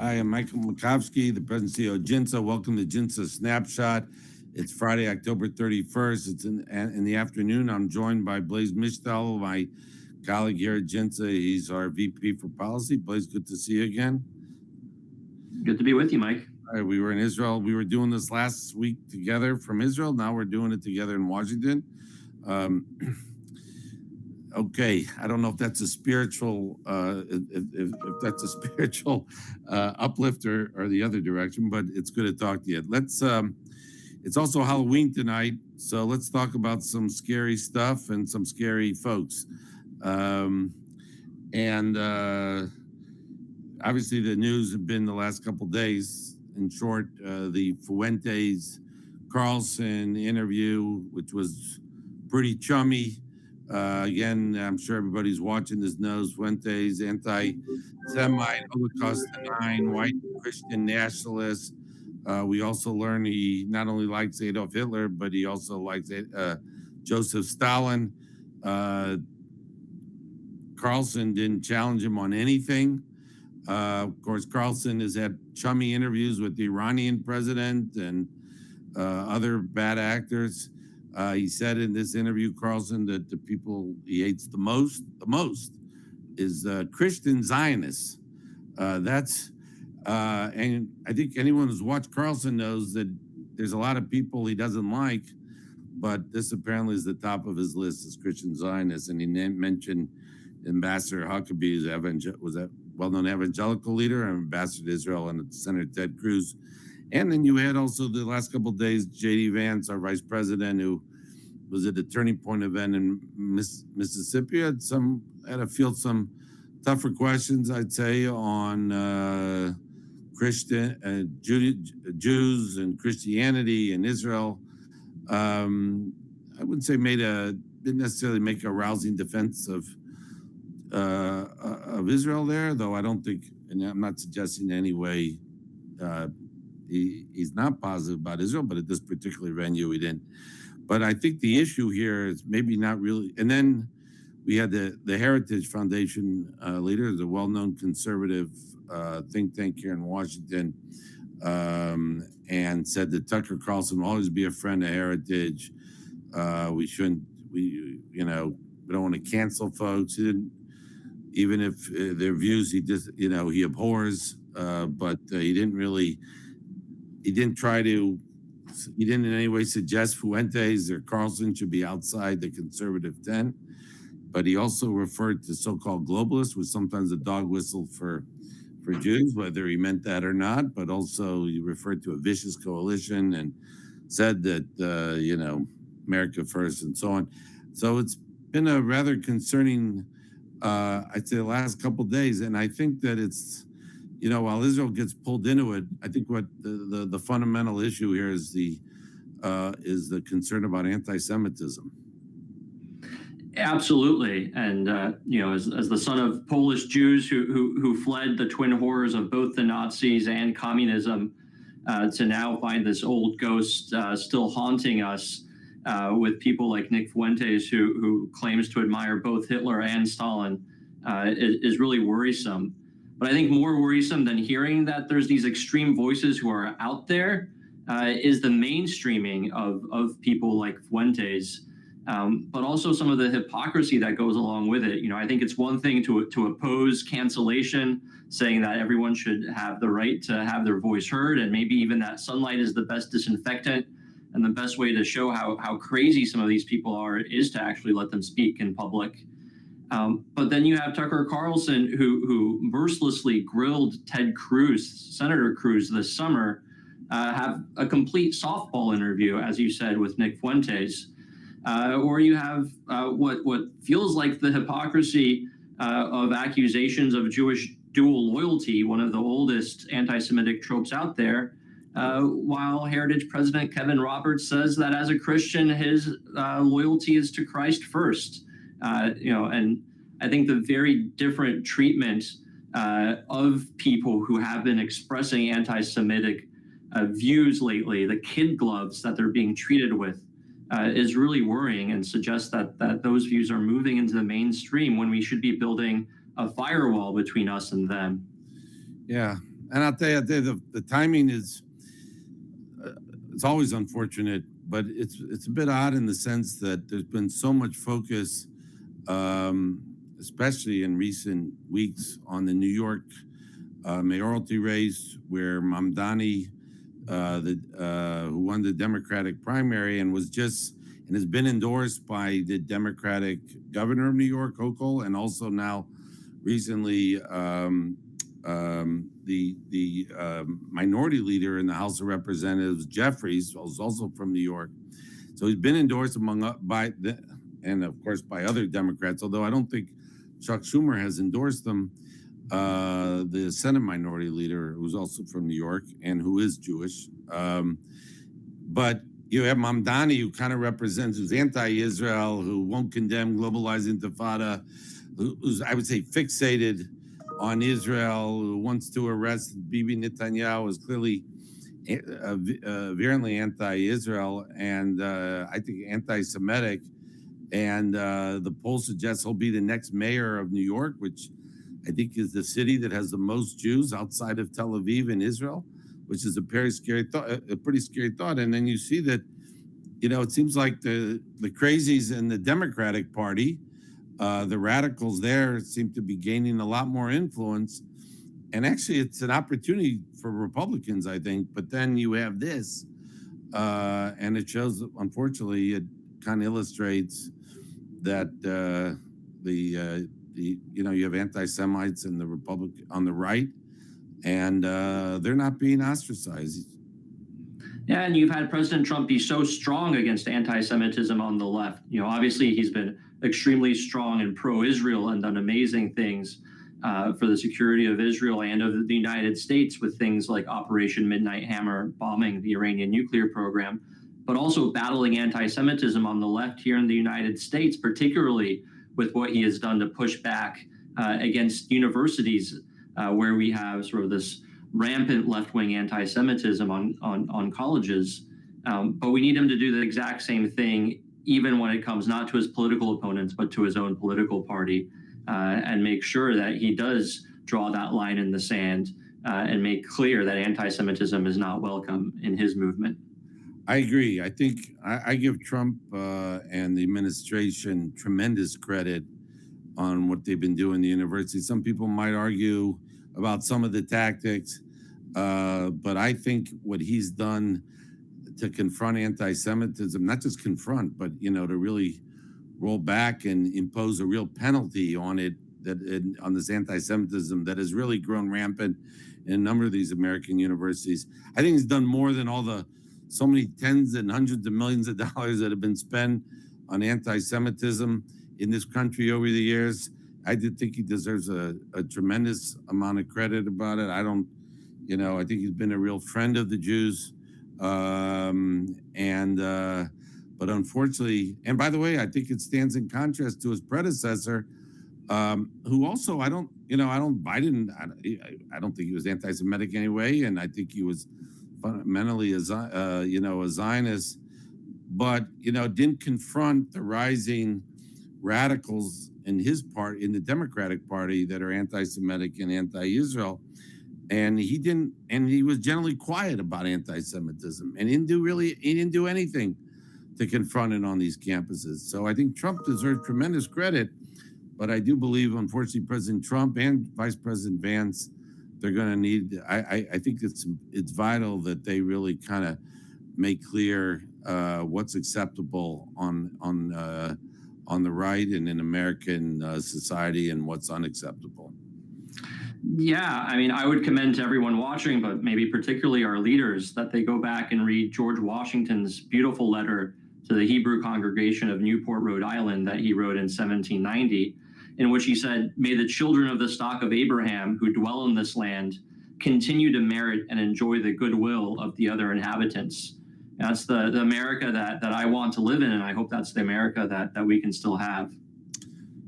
Hi, I'm Michael Makovsky, the President and CEO of JINSA. Welcome to JINSA Snapshot. It's Friday, October 31st. It's in the afternoon. I'm joined by Blaise Misztal, my colleague here at JINSA. He's our VP for Policy. Blaise, good to see you again. Good to be with you, Mike. All right, we were in Israel. We were doing this last week together from Israel. Now we're doing it together in Washington. Okay, I don't know if that's a spiritual, if that's a spiritual uplift or the other direction, but it's good to talk to you. It's also Halloween tonight, so let's talk about some scary stuff and some scary folks. Obviously the news have been the last couple of days. In short, the Fuentes Carlson interview, which was pretty chummy. Again, I'm sure everybody's watching this knows Fuentes, anti-Semite, Holocaust denying, white Christian nationalist. We also learned he not only likes Adolf Hitler, but he also likes Joseph Stalin. Carlson didn't challenge him on anything. Of course, Carlson has had chummy interviews with the Iranian president and other bad actors. He said in this interview, Carlson, that the people he hates the most is Christian Zionists. And I think anyone who's watched Carlson knows that there's a lot of people he doesn't like, but this apparently is the top of his list as Christian Zionists. And he mentioned Ambassador Huckabee was a well-known evangelical leader, and Ambassador to Israel, and Senator Ted Cruz. And then you had also the last couple of days, J.D. Vance, our vice president, who was at the Turning Point event in Mississippi, had to field some tougher questions, I'd say, on Christian Jews and Christianity in Israel. I wouldn't say didn't necessarily make a rousing defense of Israel there, though I don't think, and I'm not suggesting in any way he's not positive about Israel, but at this particular venue he didn't. But I think the issue here is maybe not really. And then we had the Heritage Foundation leader, the well-known conservative think tank here in Washington, and said that Tucker Carlson will always be a friend of Heritage. We don't want to cancel folks. He didn't, even if their views he abhors, but he didn't in any way suggest Fuentes or Carlson should be outside the conservative tent, but he also referred to so-called globalists, which sometimes a dog whistle for Jews, whether he meant that or not, but also he referred to a vicious coalition and said that, America first and so on. So it's been a rather concerning, I'd say, the last couple of days. And I think that it's, while Israel gets pulled into it, I think what the fundamental issue here is the concern about anti-Semitism. Absolutely, and as the son of Polish Jews who fled the twin horrors of both the Nazis and communism, to now find this old ghost still haunting us with people like Nick Fuentes, who claims to admire both Hitler and Stalin, is really worrisome. But I think more worrisome than hearing that there's these extreme voices who are out there is the mainstreaming of people like Fuentes, but also some of the hypocrisy that goes along with it. I think it's one thing to oppose cancellation, saying that everyone should have the right to have their voice heard, and maybe even that sunlight is the best disinfectant, and the best way to show how crazy some of these people are is to actually let them speak in public. But then you have Tucker Carlson, who mercilessly grilled Senator Cruz this summer, have a complete softball interview, as you said, with Nick Fuentes. Or you have what feels like the hypocrisy of accusations of Jewish dual loyalty, one of the oldest anti-Semitic tropes out there, while Heritage President Kevin Roberts says that as a Christian, his loyalty is to Christ first. And I think the very different treatment of people who have been expressing anti-Semitic views lately, the kid gloves that they're being treated with, is really worrying, and suggests that those views are moving into the mainstream when we should be building a firewall between us and them. Yeah, and I'll tell you, the timing is it's always unfortunate, but it's a bit odd in the sense that there's been so much focus, especially in recent weeks, on the New York mayoralty race, where Mamdani, who won the Democratic primary and has been endorsed by the Democratic governor of New York, Hochul, and also now recently the minority leader in the House of Representatives, Jeffries, who's also from New York. So he's been endorsed and of course by other Democrats, although I don't think Chuck Schumer has endorsed them. The Senate minority leader, who's also from New York and who is Jewish. But you have Mamdani, who kind of who's anti-Israel, who won't condemn globalized intifada, who's, I would say, fixated on Israel, who wants to arrest Bibi Netanyahu, is clearly virulently anti-Israel and I think anti-Semitic. And the poll suggests he'll be the next mayor of New York, which I think is the city that has the most Jews outside of Tel Aviv in Israel, which is a pretty scary thought. And then you see that, it seems like the crazies in the Democratic Party, the radicals there seem to be gaining a lot more influence. And actually, it's an opportunity for Republicans, I think. But then you have this, and it shows, unfortunately, it kind of illustrates that you have anti-Semites in the Republic on the right, and they're not being ostracized. Yeah, and you've had President Trump be so strong against anti-Semitism on the left. Obviously he's been extremely strong and pro-Israel and done amazing things for the security of Israel and of the United States with things like Operation Midnight Hammer bombing the Iranian nuclear program, but also battling anti-Semitism on the left here in the United States, particularly with what he has done to push back against universities where we have sort of this rampant left-wing anti-Semitism on colleges. But we need him to do the exact same thing, even when it comes not to his political opponents, but to his own political party, and make sure that he does draw that line in the sand and make clear that anti-Semitism is not welcome in his movement. I agree. I think I give Trump and the administration tremendous credit on what they've been doing in the university. Some people might argue about some of the tactics, but I think what he's done to confront anti-Semitism, not just confront, but to really roll back and impose a real penalty on it, on this anti-Semitism that has really grown rampant in a number of these American universities. I think he's done more than so many tens and hundreds of millions of dollars that have been spent on anti-Semitism in this country over the years. I did think he deserves a tremendous amount of credit about it. I think he's been a real friend of the Jews. But unfortunately, and by the way, I think it stands in contrast to his predecessor, who also, I don't think he was anti-Semitic anyway. And I think he was fundamentally a Zionist, but didn't confront the rising radicals in the Democratic Party that are anti-Semitic and anti-Israel, and he was generally quiet about anti-Semitism, and he didn't do anything to confront it on these campuses. So I think Trump deserves tremendous credit, but I do believe, unfortunately, President Trump and Vice President Vance, they're going to need. I think it's vital that they really kind of make clear what's acceptable on the right and in American society, and what's unacceptable. Yeah, I mean, I would commend to everyone watching, but maybe particularly our leaders, that they go back and read George Washington's beautiful letter to the Hebrew congregation of Newport, Rhode Island, that he wrote in 1790. In which he said, "May the children of the stock of Abraham who dwell in this land continue to merit and enjoy the goodwill of the other inhabitants." And that's the America that I want to live in, and I hope that's the America that we can still have.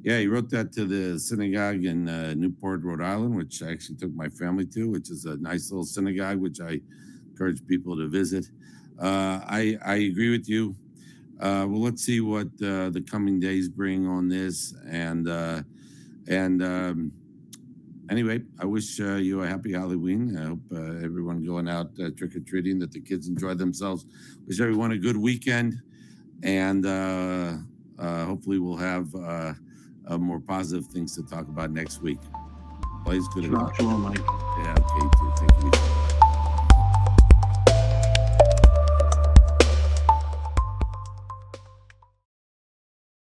Yeah, he wrote that to the synagogue in Newport, Rhode Island, which I actually took my family to, which is a nice little synagogue, which I encourage people to visit. I agree with you. Well, let's see what the coming days bring on this, and Anyway, I wish you a happy Halloween. I hope everyone going out trick-or-treating, that the kids enjoy themselves. Wish everyone a good weekend. And hopefully we'll have more positive things to talk about next week. Blaise, good luck. Shalom, Mike. Yeah, okay, too.